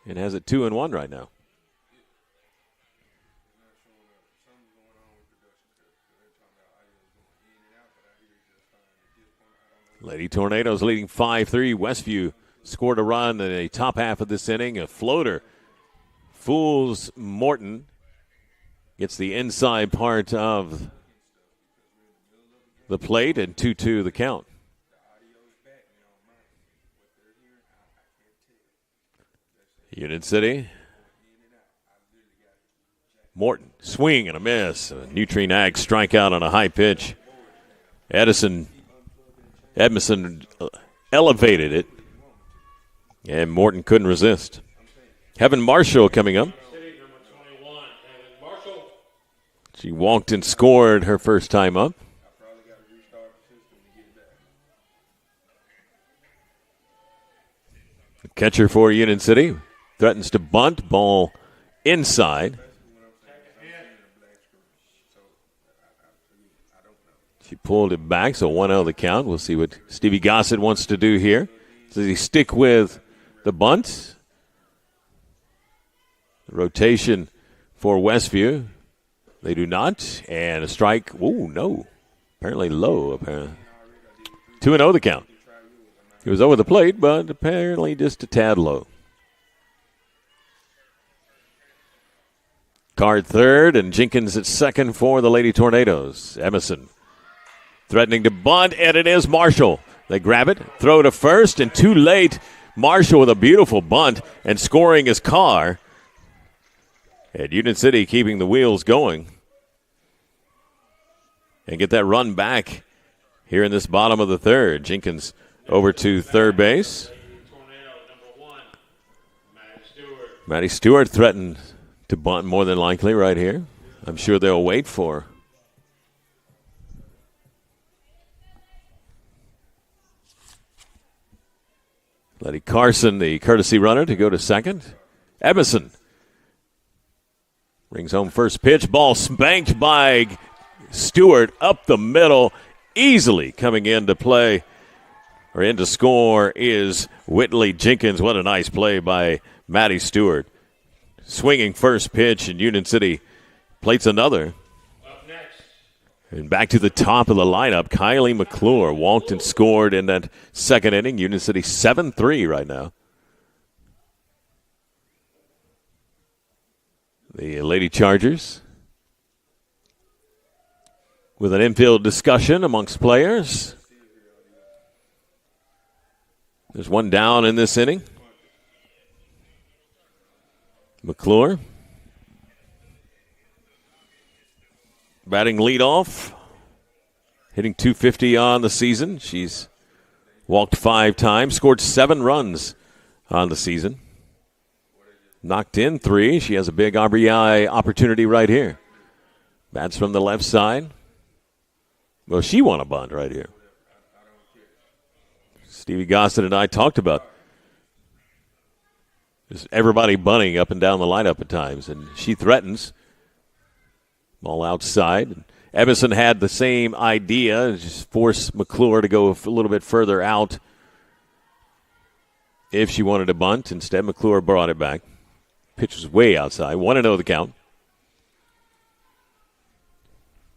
and has it 2-1 right now. Lady Tornadoes leading 5-3. Westview scored a run in the top half of this inning. A floater fools Morton. Gets the inside part of the plate, and 2-2 the count. Union City. Morton, swing and a miss. A Nutrien Ag strikeout on a high pitch. Edmondson elevated it, and Morton couldn't resist. Heaven Marshall coming up. She walked and scored her first time up. The catcher for Union City threatens to bunt, ball inside. She pulled it back, so 1-0 the count. We'll see what Stevie Gossett wants to do here. Does he stick with the bunt? The rotation for Westview. They do not. And a strike. Oh, no. Apparently low, apparently. 2-0 the count. He was over the plate, but apparently just a tad low. Card third, and Jenkins at second for the Lady Tornadoes. Emerson threatening to bunt, and it is Marshall. They grab it, throw to first, and too late. Marshall with a beautiful bunt and scoring his car. And Union City keeping the wheels going. And get that run back here in this bottom of the third. Jenkins over to third base. Maddie Stewart threatened to bunt more than likely right here. I'm sure they'll wait for. Letty Carson, the courtesy runner, to go to second. Emerson brings home first pitch. Ball spanked by Stewart up the middle. Easily coming into play or into score is Whitley Jenkins. What a nice play by Maddie Stewart. Swinging first pitch, and Union City plates another. And back to the top of the lineup, Kylie McClure walked and scored in that second inning. Union City 7-3 right now. The Lady Chargers with an infield discussion amongst players. There's one down in this inning. McClure batting leadoff, hitting .250 on the season. She's walked 5 times, scored 7 runs on the season. Knocked in 3. She has a big RBI opportunity right here. Bats from the left side. Well, she won a bunt right here. Stevie Gossett and I talked about just everybody bunting up and down the lineup at times, and she threatens. Ball outside. Emerson had the same idea, just force McClure to go a little bit further out if she wanted to bunt. Instead, McClure brought it back. Pitch was way outside. 1-0 the count.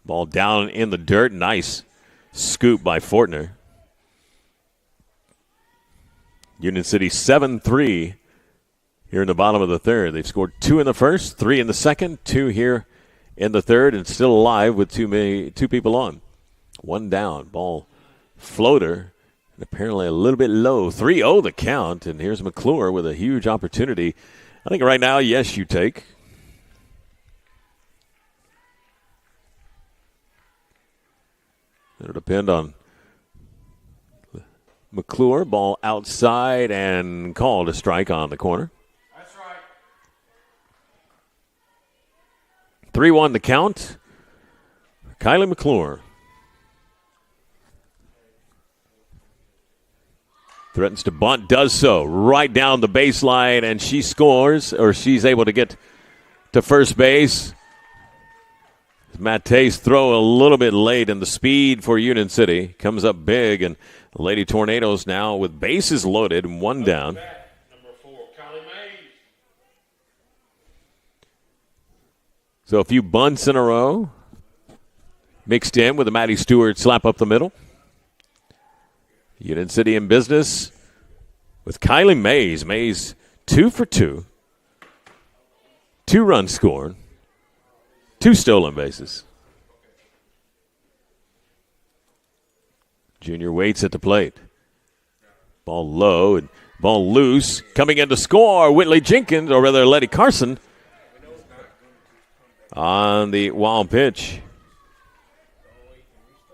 Ball down in the dirt. Nice scoop by Fortner. Union City 7-3 here in the bottom of the third. They've scored 2 in the first, 3 in the second, 2 here in the third, and still alive with two people on. 1 down. Ball floater, and apparently a little bit low. 3-0 the count, and here's McClure with a huge opportunity. I think right now, yes, you take. It'll depend on McClure. Ball outside and called a strike on the corner. That's right. 3-1 the count. Kylie McClure threatens to bunt, does so right down the baseline, and she scores, or she's able to get to first base. Matte's throw a little bit late, and the speed for Union City comes up big, and the Lady Tornadoes now with bases loaded and 1 down. Number 4, Kylie Mays. So a few bunts in a row mixed in with a Maddie Stewart slap up the middle. Union City in business with Kylie Mays. Mays 2 for 2. 2 runs scored. 2 stolen bases. Junior waits at the plate. Ball low and ball loose. Coming in to score, Whitley Jenkins, or rather Letty Carson, on the wild pitch.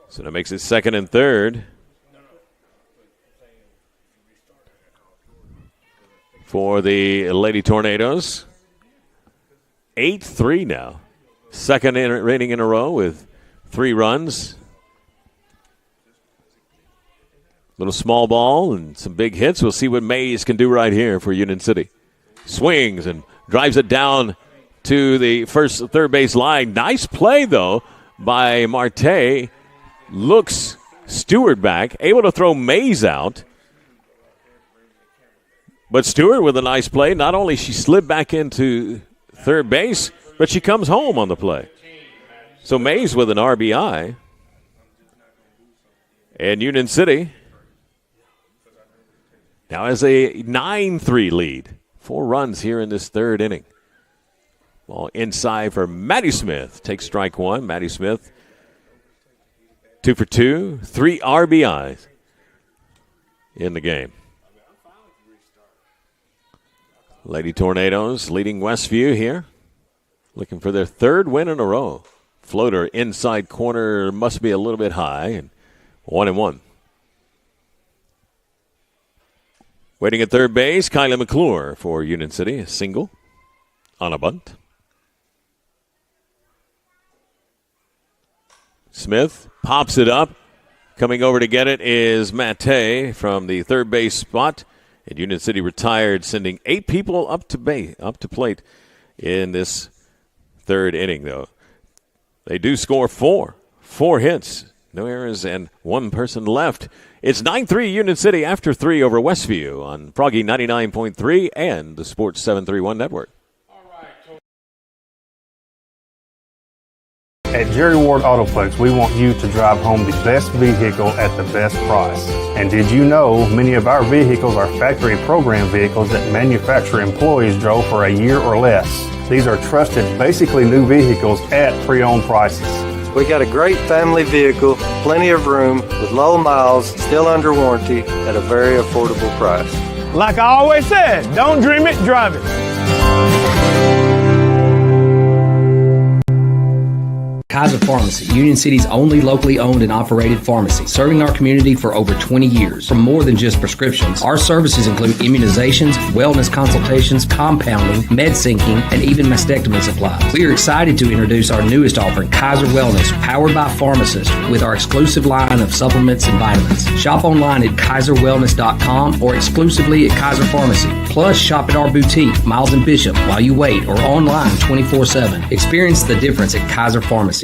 So that makes it second and third for the Lady Tornadoes. 8-3 now. Second inning in a row with 3 runs. Little small ball and some big hits. We'll see what Mays can do right here for Union City. Swings and drives it down to the third base line. Nice play, though, by Marte. Looks Stewart back, able to throw Mays out. But Stewart with a nice play. Not only she slid back into third base, but she comes home on the play. So Mays with an RBI. And Union City now has a 9-3 lead. 4 runs here in this third inning. Ball inside for Matty Smith. Takes strike one. Matty Smith, 2 for 2, 3 RBIs in the game. Lady Tornadoes leading Westview here. Looking for their 3rd win in a row. Floater inside corner must be a little bit high. And 1-1. Waiting at third base, Kylie McClure for Union City. A single on a bunt. Smith pops it up. Coming over to get it is Mate from the third base spot. And Union City retired, sending 8 people up to plate in this third inning, though. They do score 4 hits. No errors and 1 person left. It's 9-3 Union City after 3 over Westview on Froggy 99.3 and the Sports 731 Network. At Jerry Ward Autoplex, we want you to drive home the best vehicle at the best price. And did you know many of our vehicles are factory program vehicles that manufacturer employees drove for a year or less? These are trusted, basically new vehicles at pre-owned prices. We got a great family vehicle, plenty of room, with low miles, still under warranty, at a very affordable price. Like I always said, don't dream it, drive it. Kaiser Pharmacy, Union City's only locally owned and operated pharmacy, serving our community for over 20 years. For more than just prescriptions, our services include immunizations, wellness consultations, compounding, med syncing, and even mastectomy supplies. We are excited to introduce our newest offering, Kaiser Wellness, powered by pharmacists, with our exclusive line of supplements and vitamins. Shop online at kaiserwellness.com or exclusively at Kaiser Pharmacy. Plus, shop at our boutique, Miles and Bishop, while you wait, or online 24/7. Experience the difference at Kaiser Pharmacy.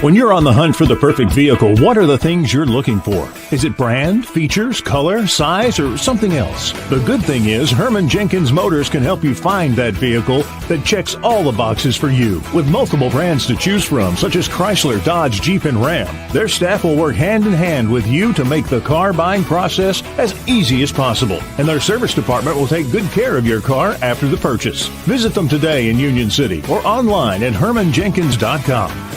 When you're on the hunt for the perfect vehicle, what are the things you're looking for? Is it brand, features, color, size, or something else? The good thing is Herman Jenkins Motors can help you find that vehicle that checks all the boxes for you. With multiple brands to choose from, such as Chrysler, Dodge, Jeep, and Ram, their staff will work hand in hand with you to make the car buying process as easy as possible. And their service department will take good care of your car after the purchase. Visit them today in Union City or online at HermanJenkins.com.